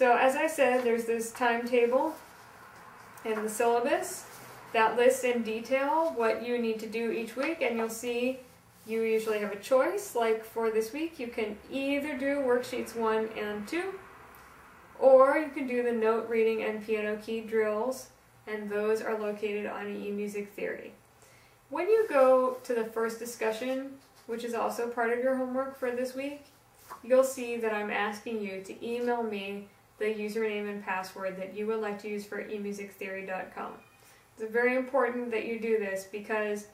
So as I said, there's this timetable in the syllabus that lists in detail what you need to do each week, and you'll see you usually have a choice. Like for this week, you can either do worksheets 1 and 2, or you can do the note reading and piano key drills, and those are located on eMusic Theory. When you go to the first discussion, which is also part of your homework for this week, you'll see that I'm asking you to email me the username and password that you would like to use for emusictheory.com. It's very important that you do this, because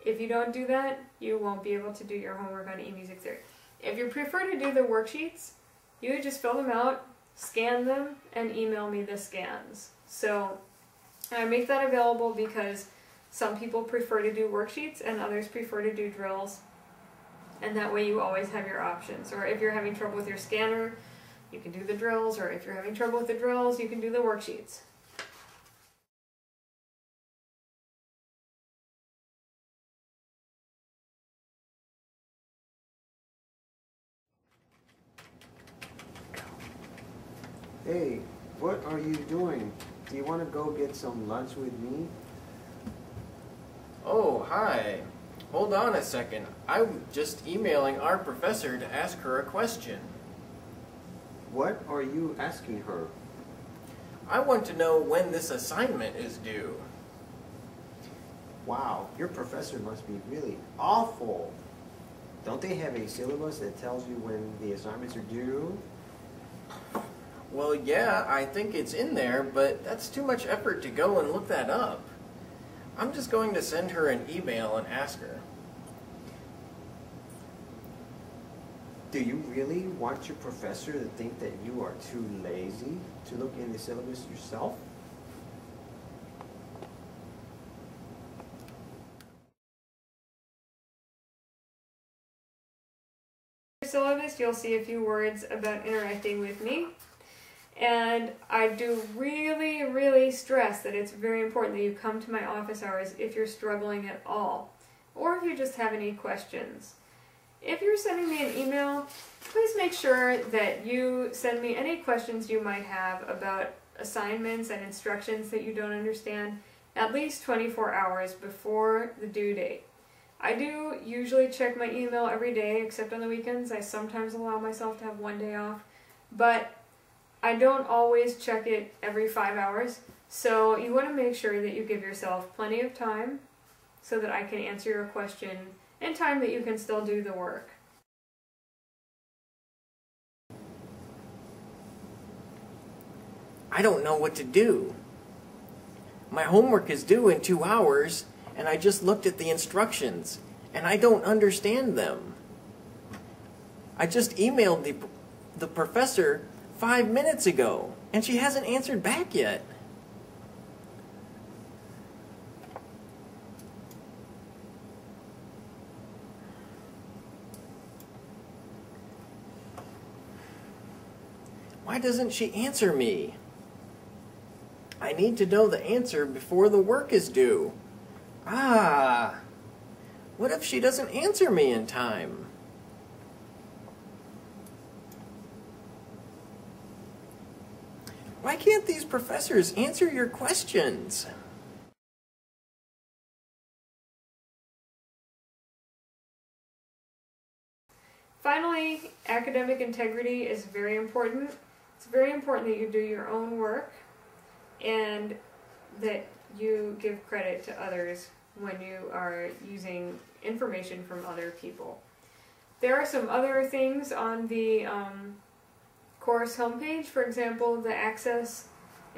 if you don't do that, you won't be able to do your homework on eMusic Theory. If you prefer to do the worksheets, you would just fill them out, scan them, and email me the scans. So I make that available because some people prefer to do worksheets and others prefer to do drills, and that way you always have your options. Or if you're having trouble with your scanner, you can do the drills, or if you're having trouble with the drills, you can do the worksheets. Hey, what are you doing? Do you want to go get some lunch with me? Oh, hi. Hold on a second. I'm just emailing our professor to ask her a question. What are you asking her? I want to know when this assignment is due. Wow, your professor must be really awful. Don't they have a syllabus that tells you when the assignments are due? Well, yeah, I think it's in there, but that's too much effort to go and look that up. I'm just going to send her an email and ask her. Do you really want your professor to think that you are too lazy to look in the syllabus yourself? Syllabus, you'll see a few words about interacting with me. And I do really stress that it's very important that you come to my office hours if you're struggling at all, or if you just have any questions. If you're sending me an email, please make sure that you send me any questions you might have about assignments and instructions that you don't understand at least 24 hours before the due date. I do usually check my email every day, except on the weekends. I sometimes allow myself to have one day off, but I don't always check it every 5 hours, so you want to make sure that you give yourself plenty of time so that I can answer your question in time that you can still do the work. I don't know what to do. My homework is due in 2 hours, and I just looked at the instructions, and I don't understand them. I just emailed the professor 5 minutes ago, and she hasn't answered back yet. Why doesn't she answer me? I need to know the answer before the work is due. Ah, what if she doesn't answer me in time? Why can't these professors answer your questions? Finally, academic integrity is very important. It's very important that you do your own work and that you give credit to others when you are using information from other people. There are some other things on the course homepage, for example, the access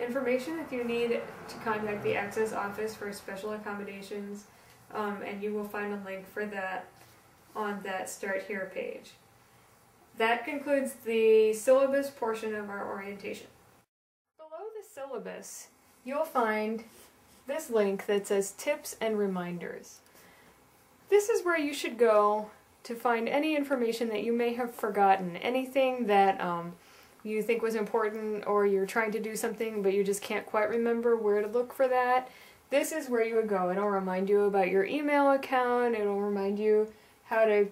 information if you need to contact the access office for special accommodations, and you will find a link for that on that Start Here page. That concludes the syllabus portion of our orientation. Below the syllabus, you'll find this link that says Tips and Reminders. This is where you should go to find any information that you may have forgotten, anything that you think was important, or you're trying to do something but you just can't quite remember where to look for that. This is where you would go. It'll remind you about your email account, it'll remind you how to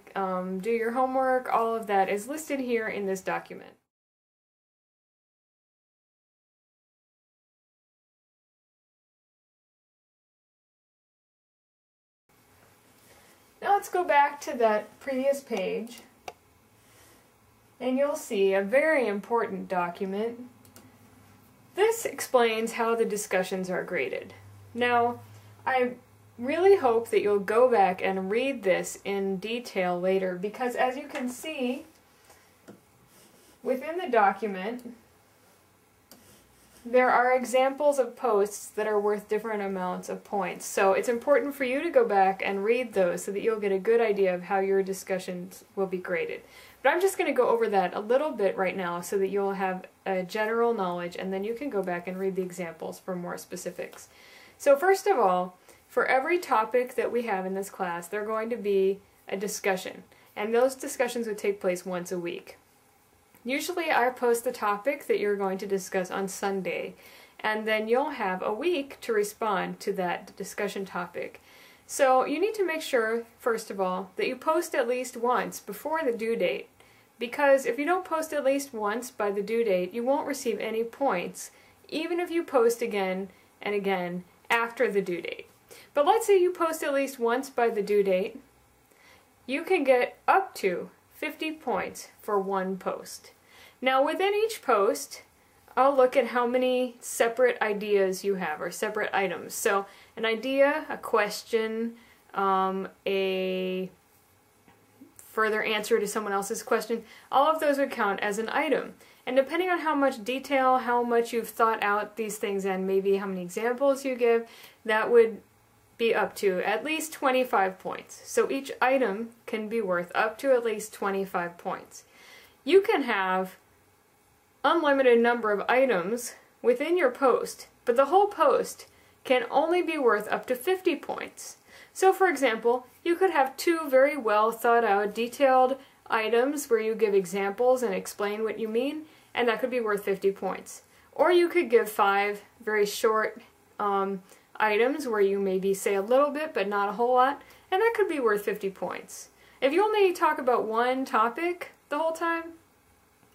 do your homework. All of that is listed here in this document. Now let's go back to that previous page, and you'll see a very important document. This explains how the discussions are graded. Now, I really hope that you'll go back and read this in detail later, because as you can see, within the document, there are examples of posts that are worth different amounts of points. So it's important for you to go back and read those so that you'll get a good idea of how your discussions will be graded. But I'm just going to go over that a little bit right now so that you'll have a general knowledge, and then you can go back and read the examples for more specifics. So first of all, for every topic that we have in this class, there's going to be a discussion, and those discussions would take place once a week. Usually I post the topic that you're going to discuss on Sunday, and then you'll have a week to respond to that discussion topic. So you need to make sure, first of all, that you post at least once before the due date, because if you don't post at least once by the due date, you won't receive any points, even if you post again and again after the due date. But let's say you post at least once by the due date, you can get up to 50 points for one post. Now within each post, I'll look at how many separate ideas you have, or separate items. So an idea, a question, a further answer to someone else's question, all of those would count as an item. And depending on how much detail, how much you've thought out these things, and maybe how many examples you give, that would be up to at least 25 points. So each item can be worth up to at least 25 points. You can have unlimited number of items within your post, but the whole post can only be worth up to 50 points. So for example, you could have 2 very well thought out, detailed items where you give examples and explain what you mean, and that could be worth 50 points. Or you could give 5 very short items where you maybe say a little bit but not a whole lot, and that could be worth 50 points. If you only talk about one topic the whole time,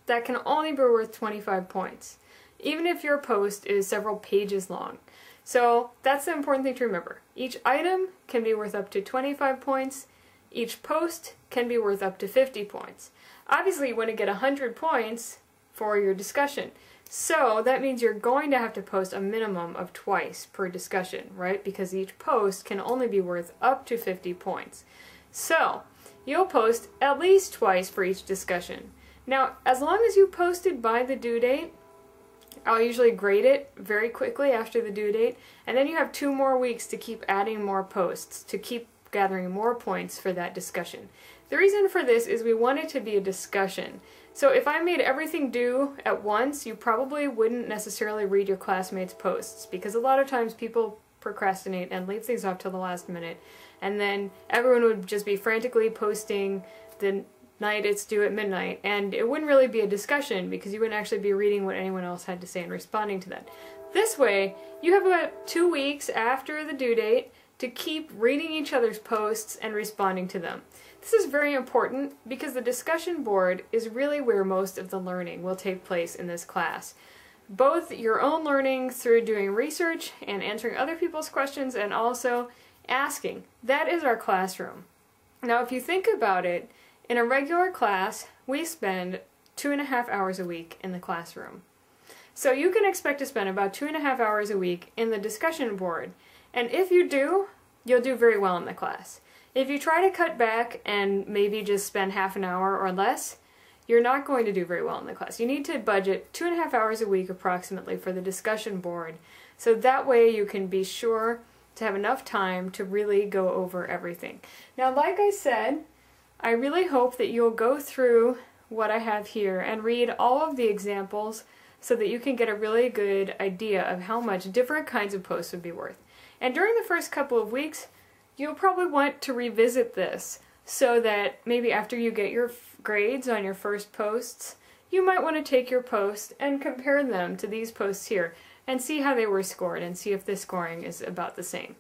that can only be worth 25 points, even if your post is several pages long. So that's the important thing to remember. Each item can be worth up to 25 points. Each post can be worth up to 50 points. Obviously you want to get 100 points for your discussion. So that means you're going to have to post a minimum of twice per discussion, right? Because each post can only be worth up to 50 points. So you'll post at least twice for each discussion. Now, as long as you posted by the due date, I'll usually grade it very quickly after the due date, and then you have 2 more weeks to keep adding more posts, to keep gathering more points for that discussion. The reason for this is we want it to be a discussion. So if I made everything due at once, you probably wouldn't necessarily read your classmates' posts, because a lot of times people procrastinate and leave things off till the last minute, and then everyone would just be frantically posting the night it's due at midnight, and it wouldn't really be a discussion because you wouldn't actually be reading what anyone else had to say and responding to that. This way, you have about 2 weeks after the due date to keep reading each other's posts and responding to them. This is very important because the discussion board is really where most of the learning will take place in this class. Both your own learning through doing research and answering other people's questions, and also asking. That is our classroom. Now if you think about it, in a regular class, we spend 2.5 hours a week in the classroom. So you can expect to spend about 2.5 hours a week in the discussion board. And if you do, you'll do very well in the class. If you try to cut back and maybe just spend half an hour or less, you're not going to do very well in the class. You need to budget 2.5 hours a week approximately for the discussion board, so that way you can be sure to have enough time to really go over everything. Now, like I said, I really hope that you'll go through what I have here and read all of the examples so that you can get a really good idea of how much different kinds of posts would be worth. And during the first couple of weeks, you'll probably want to revisit this so that maybe after you get your grades on your first posts, you might want to take your post and compare them to these posts here and see how they were scored and see if the scoring is about the same.